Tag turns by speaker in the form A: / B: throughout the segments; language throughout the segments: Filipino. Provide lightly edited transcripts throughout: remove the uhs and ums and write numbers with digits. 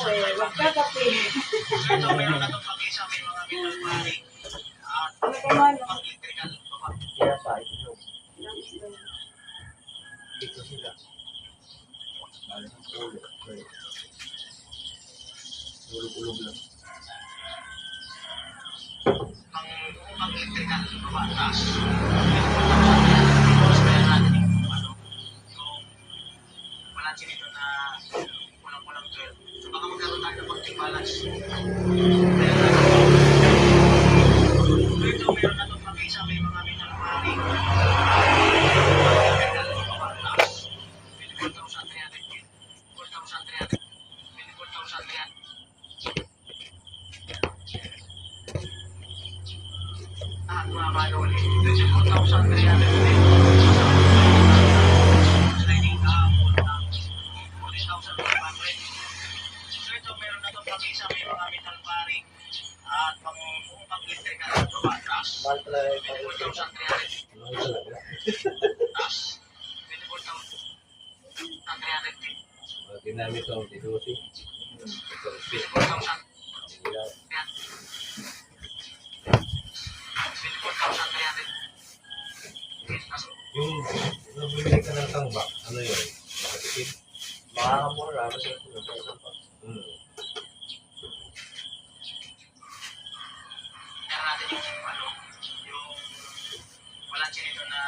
A: kape. Huwag ka kape.
B: Ito, meron na itong pag-isa, may mga binalparing. At
A: Ano ka man?
B: pang-electrical.
C: Kaya pa, ito. Dito sila. Malas ang ulo. Ulog-ulog lang.
B: Pang-electrical, babatas. Tapos meron natin yung balansi nito na kulang-kulang 12. So baka magkaroon tayo ng konting balance. Ito, meron na itong pag-isa, may mga binalparing. Pang-electrical, babatas. 24,300. 4,300. 24,300. At mga manually, 24,300 sliding kahapon ng 14,500. So ito, meron na itong pag-isa, may mga metal paring at pang-electrical at babatas.
C: Mahal pala yung
B: 24,300.
C: mahal talaga.
B: Tas, 24,300.
C: Ginamit ko ang tinusi.
B: 24,300. 24,300.
C: Yung nabili ka ng tangbak, ano yun? Nakatipid? Makakamura. Kasi ito
B: Meron natin yung yung balansi nito na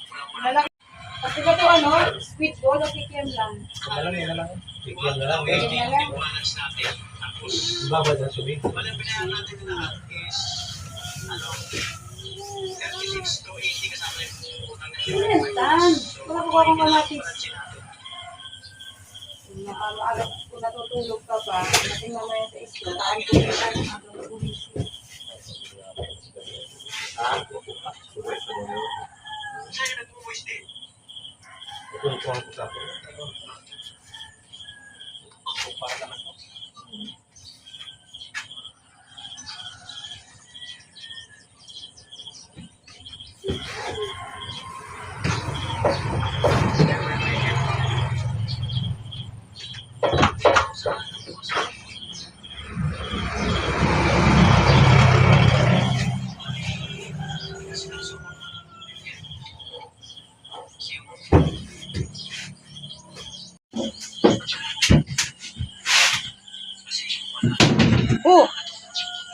B: kulang-kulang.
A: Malaki. Kasi ba ito ano? Sweet ball o kikiam lang?
C: Ano lang, yan na lang. Bigyan na lang.
B: Ito yung balance natin. Tapos,
C: Babad ang subi.
B: walang pinahan natin na lahat is 36 to 80 kasama yung utang na
A: Yes, Dan. Wala ko akong kamatis.
B: balansi natin.
A: Maaga kung natutulog ka pa, natin mamaya sa isla, taan ko yung hanggang gumising.
B: Sa'yo nag-voice din.
C: Ito yung kuha ko sa ako.
B: Para naman po.
A: Oh!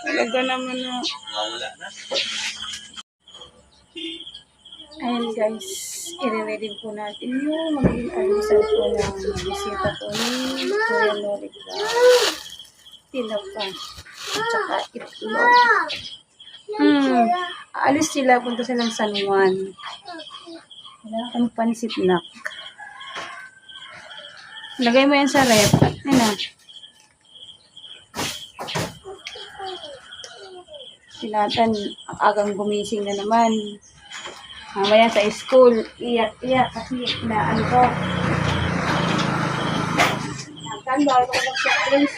A: Talaga naman na.
C: Wala na.
A: Ayan guys, i-ready po natin yung magiging alusal po ng bisita po ni Kuya Norik na tinapa at saka itlog. Aalis sila, punta silang San Juan. Wala kang pansit nak. Lagay mo yan sa rep. Ayun na. Sinatan, agang gumising na naman. Mamaya sa school, iyak-iyak kasi na ano ko. Nagtan, bawal ko mag-drinks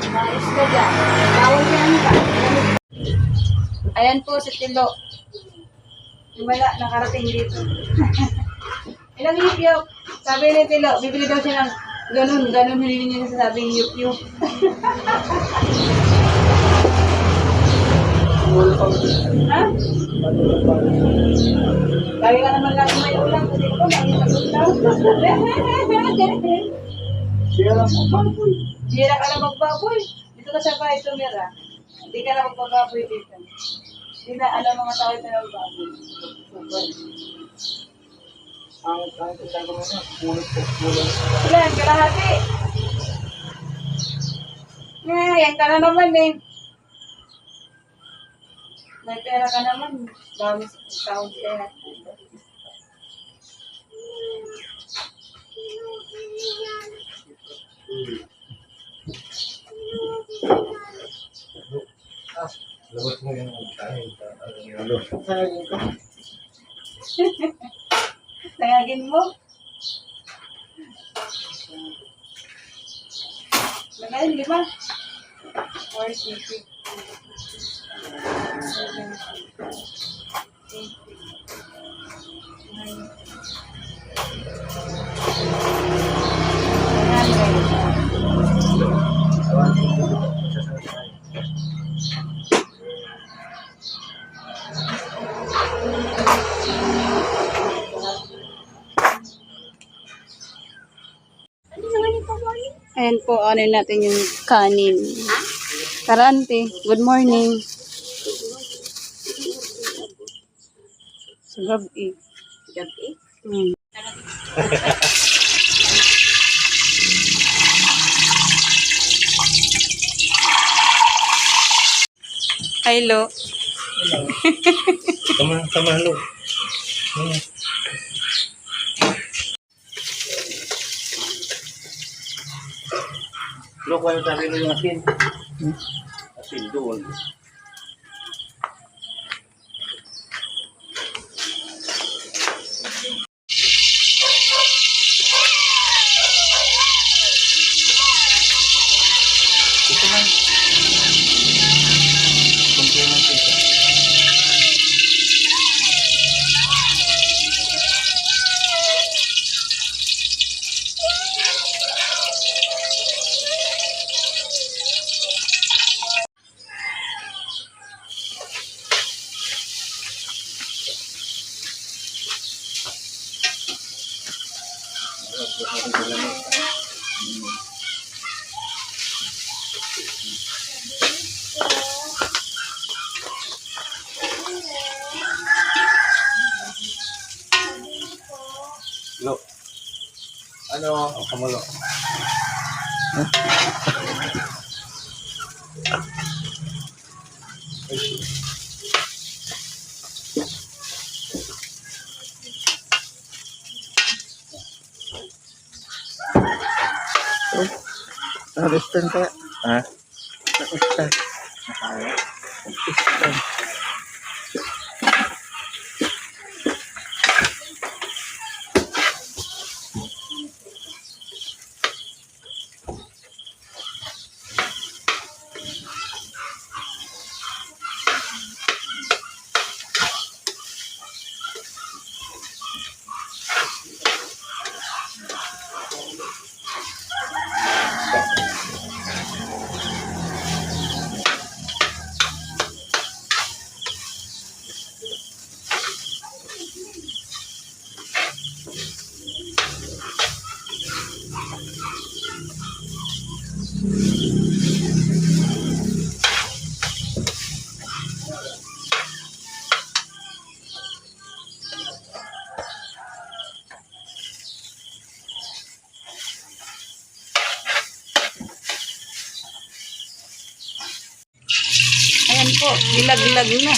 A: Maris ka dyan. Bawal ka ano ka. Ayan po si Tilo. Wala, nakarating dito. Ilang yup-yup. Sabi ni Tilo, bibili daw siya ng ganun, hindi niya nasasabing yup-yup. Ha? Lagi ka naman lagi may ulam. Kasi ko, lagi mag-ulam. Bira ka na magbaboy. Dito ka sa bahay tumira. Hindi ka na magbaboy dito. Hindi na alam mga tao ito ng baboy.
C: Ang tanda ko na, kulit.
A: Ilan, kalahati. Yan ka na naman eh. May pera ka naman. Dami sa account eh.
C: Labas mo yung tayo.
A: Tayagin mo. Lagayin, di ba? 450. 7, 8, 9, Ayan po, ano natin yung kanin. Tara, auntie. Good morning. Sa gabi.
D: Gabi.
A: Hmm. Hello.
C: Sama lo. Lo, kung ano sabi mo yung asin? Asin doon. Ito lang. Kunti lang ito. Lo. Ano? Ang kamalo.
E: Restaurant kaya?
C: Ha?
E: Restaurant. Restaurant.
A: Ayan po, nilaglag na.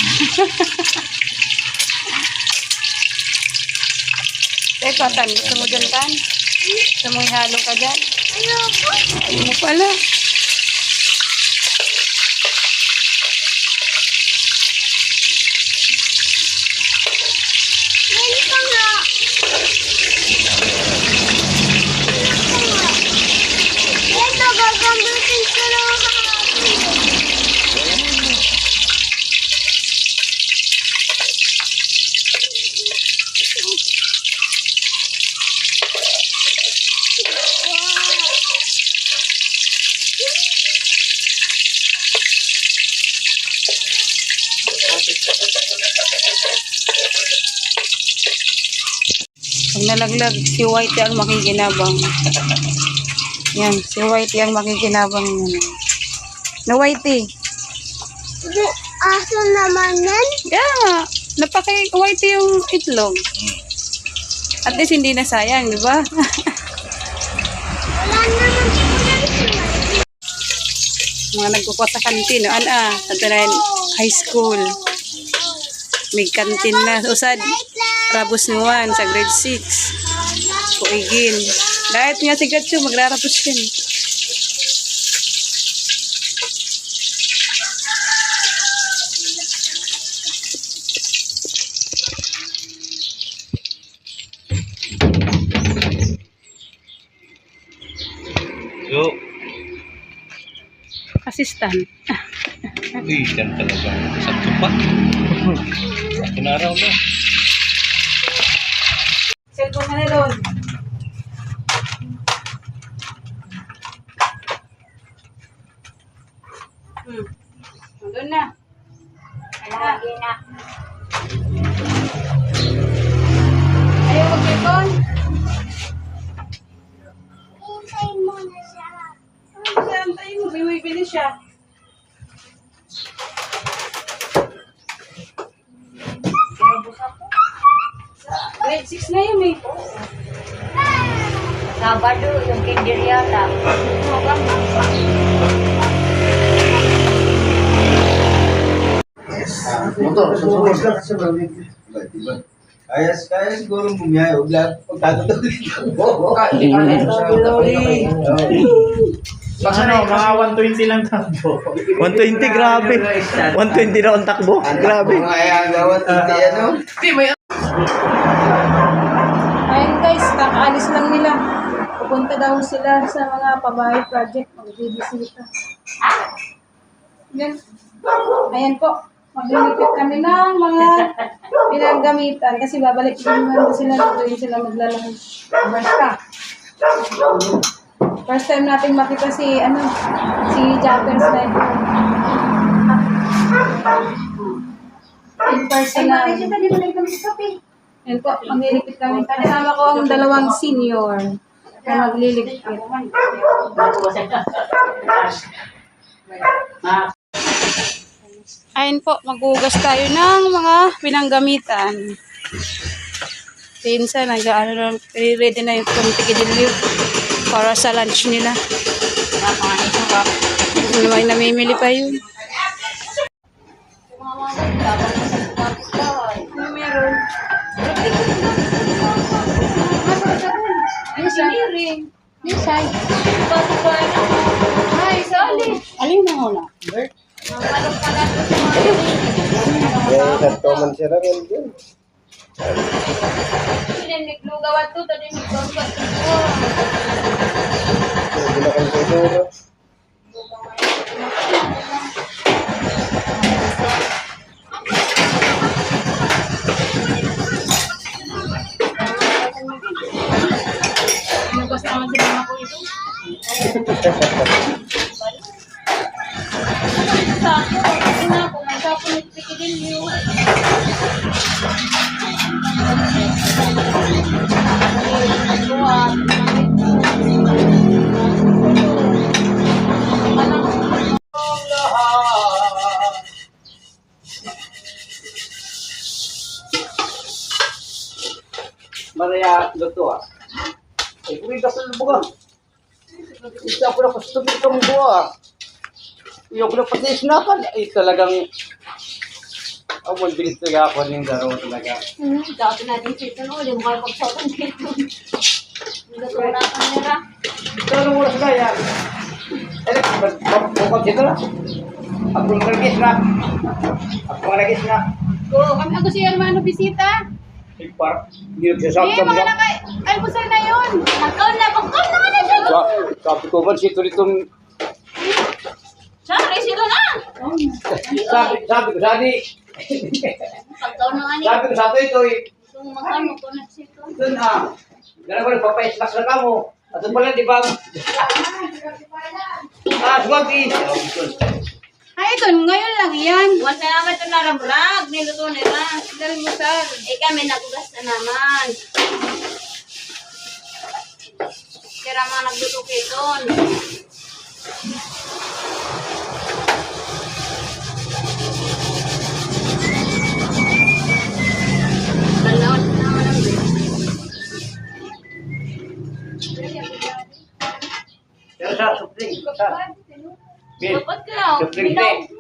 A: Teka, Tan, gusto mo dyan, Tan? Gusto mo ihalo ka dyan?
D: Ayoko.
A: Ayaw mo pala.
D: Meron ka nga. Ito, gagamitin ko lang hapon.
A: Pag nalaglag, si Whitey ang makikinabang. Yan, si Whitey ang makikinabang. Yan. Na Whitey.
D: Hindi, aso naman yan.
A: Yeah, napaki-Whitey yung itlog. At least hindi na sayang, di ba?
D: Wala naman
A: Mga nagkukuha sa kantin, no? Sa Tanayan High School. May kantin na. Usad, rabos nuwan sa grade 6. Puigin. Dahil nga si Gatsu, magrarapos yan.
C: Yo.
A: Assistant.
C: Uy, yan talaga. Sakto pa. Kinaraw na.
A: Cellphone na doon. Doon na.
D: Lagi na.
A: Ayaw mag-cellphone?
D: Hintay mo na siya.
A: din siya. Grade 6 na yun eh.
D: Sabado, yung kinder yata.
F: Motor, susunod ka sa balik. Diba? Kaya siguro bumiyay. Huwag lang pagkakatuloy mo.
C: Baka no, mga 120 lang takbo.
E: 120, grabe. 120 na ang takbo. Grabe.
F: Kaya gawat hindi ano.
A: Ayun guys, kakaalis lang nila. Pupunta daw sila sa mga pabahay project. Mag-bibisita. Yan. Ayan po. Maglilipit kami ng mga pinagamitan. Kasi babalik din naman sila. Doon sila maglalunch. Basta. First time natin makita si Jappers na ito. In person na. Yan po, maglilipit kami. Kasama ko ang dalawang senior na maglilipit. Ayun po, maghugas tayo ng mga pinanggamitan. Pinsan, ready na yung pagpikidilyo para sa lunch nila. May namimili pa yun. Ano meron? Ay, solid. Alin na muna? Bert?
F: Nagtoman siya na rin yun.
A: Naglugawan to, tadi naglugawan to.
F: Hindi na kami siguro.
A: Nagwas naman si mama ko ito. Sako, una ko, may sako nagpikidin yun.
F: Maraya luto ah. Kuwi ka sa buga. Isa ko na customer ka mo buga. Yung ko pati sinapan ay talagang bilis talaga ako ng garo talaga.
D: Dati natin dito, no? Hindi mo kayo pagsapon dito. Natutunan ka nila.
F: Ito ang oras na yan. Bukod dito na. Ako nagkis na.
A: Kami ako si Hermano bisita.
F: Ipar, hindi nagsasabi ka mo
A: Mga
F: na.
A: nakay, almusal na yun.
D: Nakaw na na siya.
F: Sabi ko man, sito nitong
D: Sorry, sila na.
F: sabi ko, sabi
D: Pagkaw na nga niya.
F: sabi ko, sabi ito eh.
D: Itong magkano ko na siya.
F: Doon ah. Ganun ko nagpapa-extract na ka mo. At doon pala, di ba? Swag eh.
A: Ay, ito, ngayon lang yan.
D: Once na naman ito naramrag. Niluto nila.
A: Almusal.
D: Eh kami nagugas na naman. Kaya mga nagluto kayo doon. Ganoon naman ang
F: Pero sa supling, sa. Bin,
D: dapat ka.
F: supling
D: Minaw.
F: din.